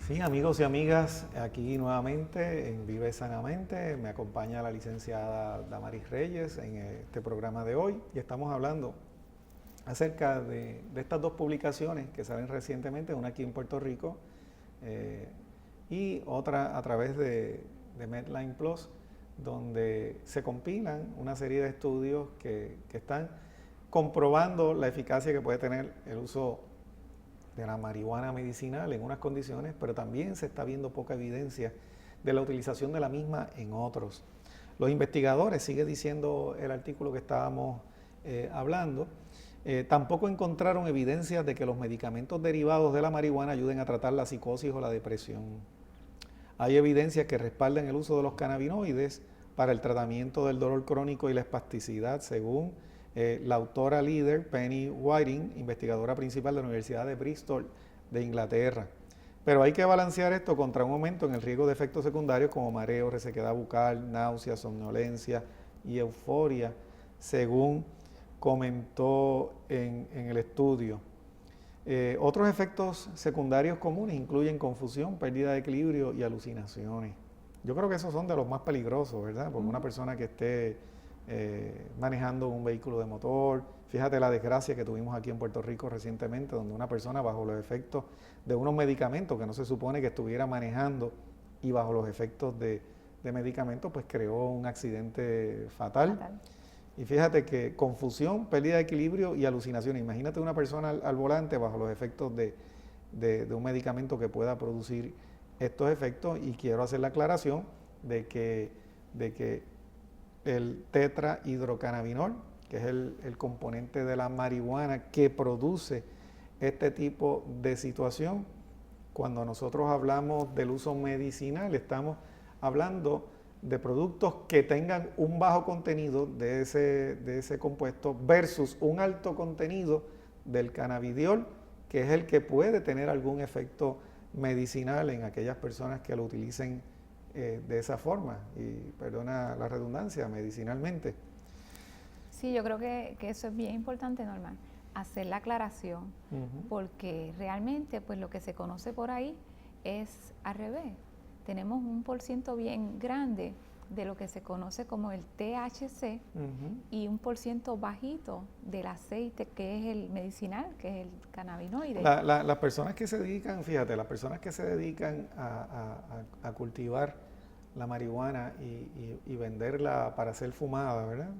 Sí, amigos y amigas, aquí nuevamente en Vive Sanamente me acompaña la licenciada Damaris Reyes en este programa de hoy y estamos hablando acerca de estas dos publicaciones que salen recientemente, una aquí en Puerto Rico y otra a través de Medline Plus, donde se compilan una serie de estudios que están comprobando la eficacia que puede tener el uso de la marihuana medicinal en unas condiciones, pero también se está viendo poca evidencia de la utilización de la misma en otros. Los investigadores, sigue diciendo el artículo que estábamos hablando, tampoco encontraron evidencias de que los medicamentos derivados de la marihuana ayuden a tratar la psicosis o la depresión. Hay evidencias que respaldan el uso de los cannabinoides para el tratamiento del dolor crónico y la espasticidad, según la autora líder Penny Whiting, investigadora principal de la Universidad de Bristol de Inglaterra. Pero hay que balancear esto contra un aumento en el riesgo de efectos secundarios como mareo, resequedad bucal, náusea, somnolencia y euforia, según comentó en el estudio. Otros efectos secundarios comunes incluyen confusión, pérdida de equilibrio y alucinaciones. Yo creo que esos son de los más peligrosos, ¿verdad? Porque una persona que esté manejando un vehículo de motor, fíjate la desgracia que tuvimos aquí en Puerto Rico recientemente, donde una persona bajo los efectos de unos medicamentos que no se supone que estuviera manejando y bajo los efectos de medicamentos, pues creó un accidente fatal. Y fíjate que confusión, pérdida de equilibrio y alucinaciones. Imagínate una persona al volante bajo los efectos de un medicamento que pueda producir estos efectos, y quiero hacer la aclaración de que el tetrahidrocannabinol, que es el componente de la marihuana que produce este tipo de situación, cuando nosotros hablamos del uso medicinal, estamos hablando de productos que tengan un bajo contenido de ese compuesto versus un alto contenido del cannabidiol, que es el que puede tener algún efecto medicinal en aquellas personas que lo utilicen de esa forma, y perdona la redundancia, medicinalmente. Sí, yo creo que eso es bien importante, Norman, hacer la aclaración, porque realmente pues lo que se conoce por ahí es al revés. Tenemos un % bien grande de lo que se conoce como el THC y un % bajito del aceite que es el medicinal, que es el cannabinoide. Las personas que se dedican, fíjate, las personas que se dedican a cultivar la marihuana y venderla para ser fumada, ¿verdad?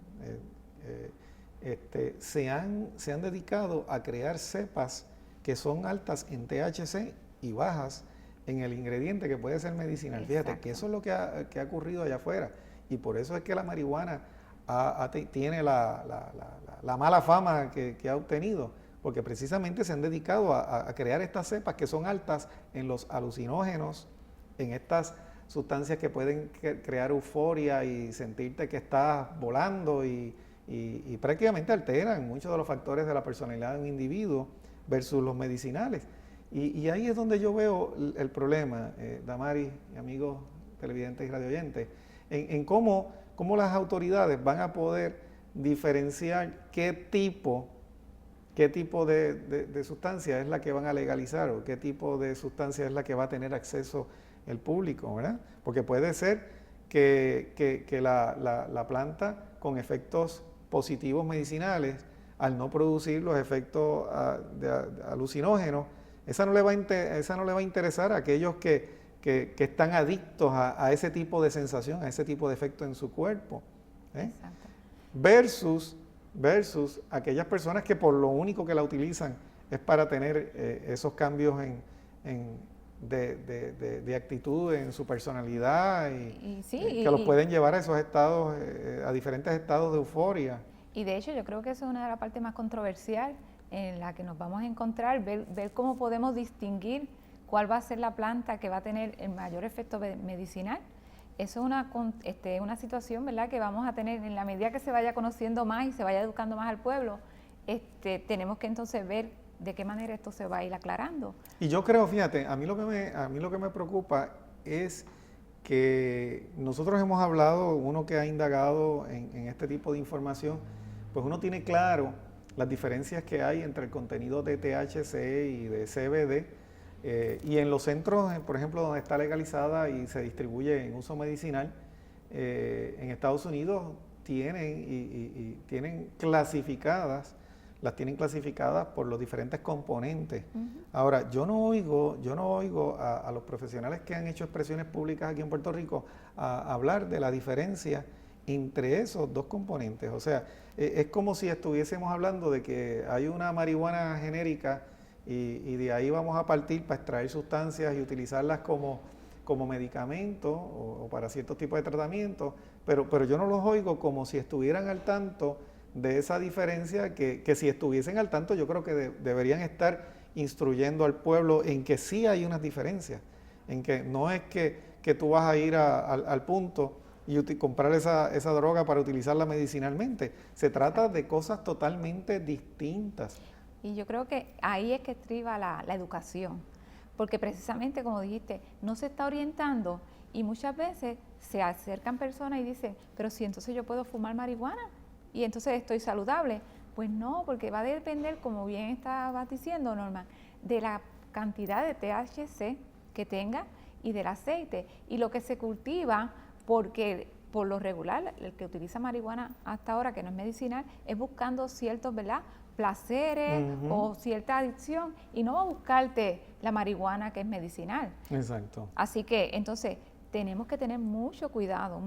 Se han dedicado a crear cepas que son altas en THC y bajas en el ingrediente que puede ser medicinal. Exacto. Fíjate que eso es lo que ha ocurrido allá afuera, y por eso es que la marihuana tiene la mala fama que ha obtenido, porque precisamente se han dedicado a crear estas cepas que son altas en los alucinógenos, en estas sustancias que pueden crear euforia y sentirte que estás volando y prácticamente alteran muchos de los factores de la personalidad de un individuo versus los medicinales. Y ahí es donde yo veo el problema, Damaris y amigos televidentes y radioyentes, en cómo las autoridades van a poder diferenciar qué tipo de sustancia es la que van a legalizar, o qué tipo de sustancia es la que va a tener acceso el público, ¿verdad? Porque puede ser que la planta con efectos positivos medicinales, al no producir los efectos alucinógenos, esa no le va a interesar a aquellos que están adictos a ese tipo de sensación, a ese tipo de efecto en su cuerpo. Exacto. Versus aquellas personas que por lo único que la utilizan es para tener esos cambios de actitud en su personalidad que los pueden llevar a esos estados, a diferentes estados de euforia. Y de hecho yo creo que eso es una de las partes más controversiales en la que nos vamos a encontrar, ver cómo podemos distinguir cuál va a ser la planta que va a tener el mayor efecto medicinal. Eso es una situación, ¿verdad?, que vamos a tener en la medida que se vaya conociendo más y se vaya educando más al pueblo. Tenemos que entonces ver de qué manera esto se va a ir aclarando. Y yo creo, fíjate, a mí lo que me preocupa es que nosotros hemos hablado, uno que ha indagado en este tipo de información, pues uno tiene claro las diferencias que hay entre el contenido de THC y de CBD Y en los centros, por ejemplo, donde está legalizada y se distribuye en uso medicinal, en Estados Unidos y tienen clasificadas, las tienen clasificadas por los diferentes componentes. Ahora, yo no oigo a los profesionales que han hecho expresiones públicas aquí en Puerto Rico a hablar de la diferencia entre esos dos componentes. O sea, es como si estuviésemos hablando de que hay una marihuana genérica y de ahí vamos a partir para extraer sustancias y utilizarlas como medicamento o para ciertos tipos de tratamientos, pero yo no los oigo como si estuvieran al tanto de esa diferencia, que si estuviesen al tanto yo creo que deberían estar instruyendo al pueblo en que sí hay unas diferencias, en que no es que tú vas a ir al punto y comprar esa droga para utilizarla medicinalmente. Se trata de cosas totalmente distintas. Y yo creo que ahí es que estriba la educación, porque precisamente como dijiste, no se está orientando y muchas veces se acercan personas y dicen, pero si entonces yo puedo fumar marihuana y entonces estoy saludable. Pues no, porque va a depender, como bien estabas diciendo, Norma, de la cantidad de THC que tenga y del aceite y lo que se cultiva, porque por lo regular el que utiliza marihuana hasta ahora, que no es medicinal, es buscando ciertos, ¿verdad?, placeres o cierta adicción y no va a buscarte la marihuana que es medicinal. Exacto. Así que entonces tenemos que tener mucho cuidado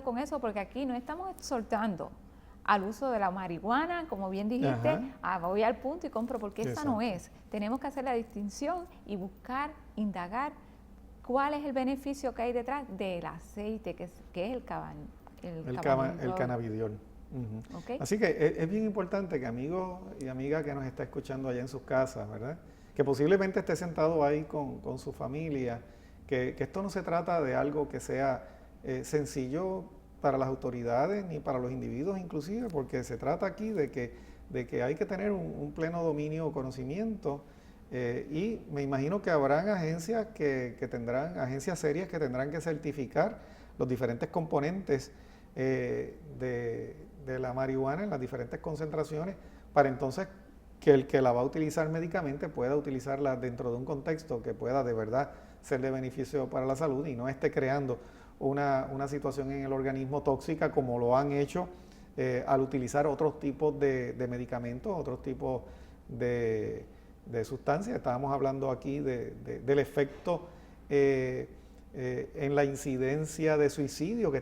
con eso, porque aquí no estamos exhortando al uso de la marihuana, como bien dijiste, voy al punto y compro, porque esa no es. Tenemos que hacer la distinción y buscar, indagar cuál es el beneficio que hay detrás del aceite, que es el cannabidiol. Okay. Así que es bien importante que amigos y amigas que nos está escuchando allá en sus casas, ¿verdad?, que posiblemente esté sentado ahí con su familia, que esto no se trata de algo que sea sencillo para las autoridades ni para los individuos inclusive, porque se trata aquí de que hay que tener un pleno dominio o conocimiento, y me imagino que habrán agencias agencias serias que tendrán que certificar los diferentes componentes de la marihuana en las diferentes concentraciones, para entonces que el que la va a utilizar médicamente pueda utilizarla dentro de un contexto que pueda de verdad ser de beneficio para la salud y no esté creando una situación en el organismo tóxica como lo han hecho al utilizar otros tipos de medicamentos, otros tipos de sustancias. Estábamos hablando aquí del efecto en la incidencia de suicidio que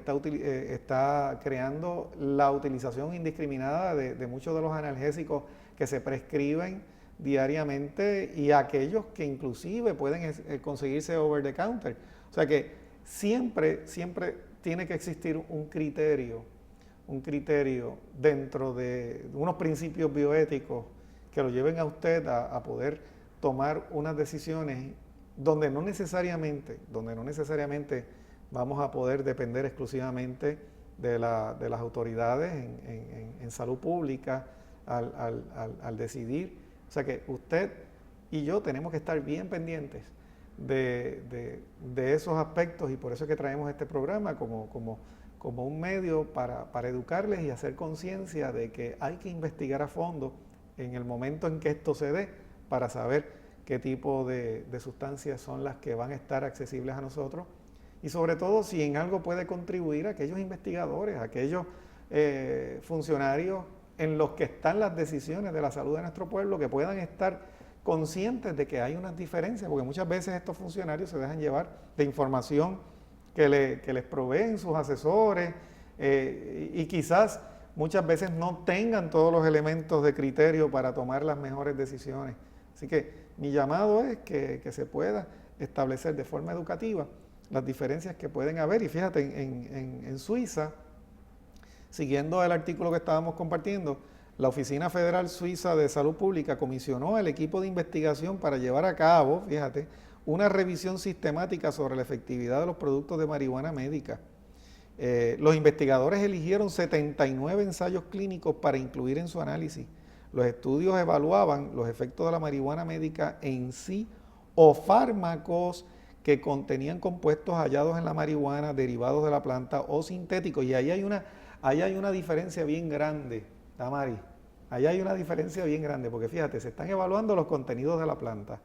está creando la utilización indiscriminada de muchos de los analgésicos que se prescriben diariamente y aquellos que inclusive pueden conseguirse over the counter. O sea que siempre tiene que existir un criterio dentro de unos principios bioéticos que lo lleven a usted a poder tomar unas decisiones donde no necesariamente vamos a poder depender exclusivamente de las autoridades en salud pública al decidir. O sea que usted y yo tenemos que estar bien pendientes de esos aspectos, y por eso es que traemos este programa como un medio para educarles y hacer conciencia de que hay que investigar a fondo en el momento en que esto se dé para saber qué tipo de sustancias son las que van a estar accesibles a nosotros, y sobre todo si en algo puede contribuir a aquellos investigadores, a aquellos funcionarios en los que están las decisiones de la salud de nuestro pueblo, que puedan estar conscientes de que hay unas diferencias, porque muchas veces estos funcionarios se dejan llevar de información que les proveen sus asesores, y quizás muchas veces no tengan todos los elementos de criterio para tomar las mejores decisiones. Así que mi llamado es que se pueda establecer de forma educativa las diferencias que pueden haber. Y fíjate, en Suiza, siguiendo el artículo que estábamos compartiendo, la Oficina Federal Suiza de Salud Pública comisionó al equipo de investigación para llevar a cabo, fíjate, una revisión sistemática sobre la efectividad de los productos de marihuana médica. Los investigadores eligieron 79 ensayos clínicos para incluir en su análisis. Los estudios evaluaban los efectos de la marihuana médica en sí o fármacos que contenían compuestos hallados en la marihuana, derivados de la planta o sintéticos. Y ahí hay una diferencia bien grande, Tamari. Ahí hay una diferencia bien grande, porque fíjate, se están evaluando los contenidos de la planta,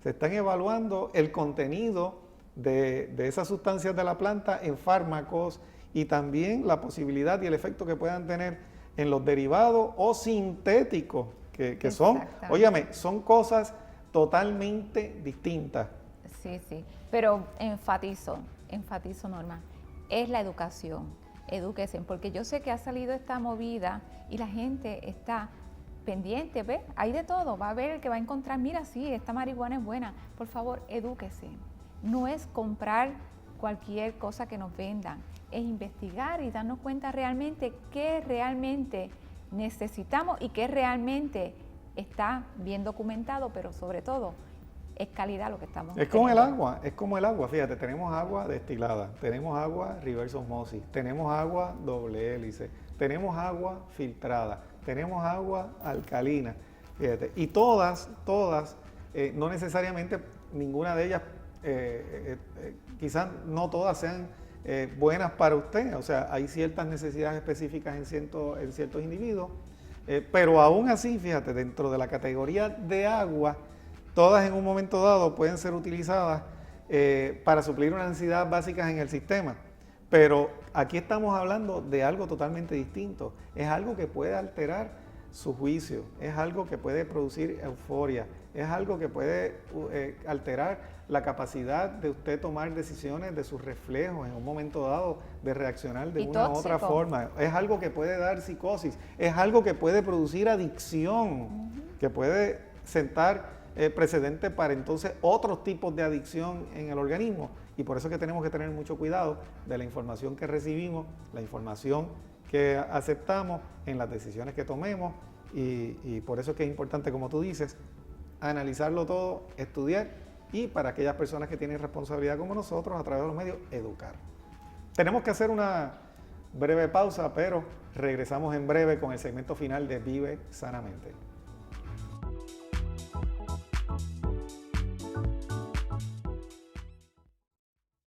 Se están evaluando el contenido de esas sustancias de la planta en fármacos y también la posibilidad y el efecto que puedan tener en los derivados o sintéticos, que son, óyame, son cosas totalmente distintas. Sí, sí, pero enfatizo, Norma, es la educación, edúquense, porque yo sé que ha salido esta movida y la gente está pendiente, ¿ves? Hay de todo, va a ver el que va a encontrar, mira, sí, esta marihuana es buena, por favor, edúquese. No es comprar cualquier cosa que nos vendan, es investigar y darnos cuenta realmente qué realmente necesitamos y qué realmente está bien documentado, pero sobre todo es calidad lo que estamos Es como el agua, fíjate, tenemos agua destilada, tenemos agua reverse osmosis, tenemos agua doble hélice, tenemos agua filtrada, tenemos agua alcalina, fíjate, y todas, no necesariamente ninguna de ellas, quizás no todas sean buenas para usted, o sea, hay ciertas necesidades específicas en ciertos individuos, pero aún así, fíjate, dentro de la categoría de agua, todas en un momento dado pueden ser utilizadas para suplir unas necesidades básicas en el sistema. Pero aquí estamos hablando de algo totalmente distinto. Es algo que puede alterar su juicio, es algo que puede producir euforia, es algo que puede alterar la capacidad de usted tomar decisiones de sus reflejos en un momento dado, de reaccionar de una u otra forma. Es algo que puede dar psicosis, es algo que puede producir adicción, que puede sentar precedente para entonces otros tipos de adicción en el organismo, y por eso es que tenemos que tener mucho cuidado de la información que recibimos, la información que aceptamos en las decisiones que tomemos, y por eso es que es importante, como tú dices, analizarlo todo, estudiar, y para aquellas personas que tienen responsabilidad como nosotros a través de los medios, educar. Tenemos que hacer una breve pausa, pero regresamos en breve con el segmento final de Vive Sanamente.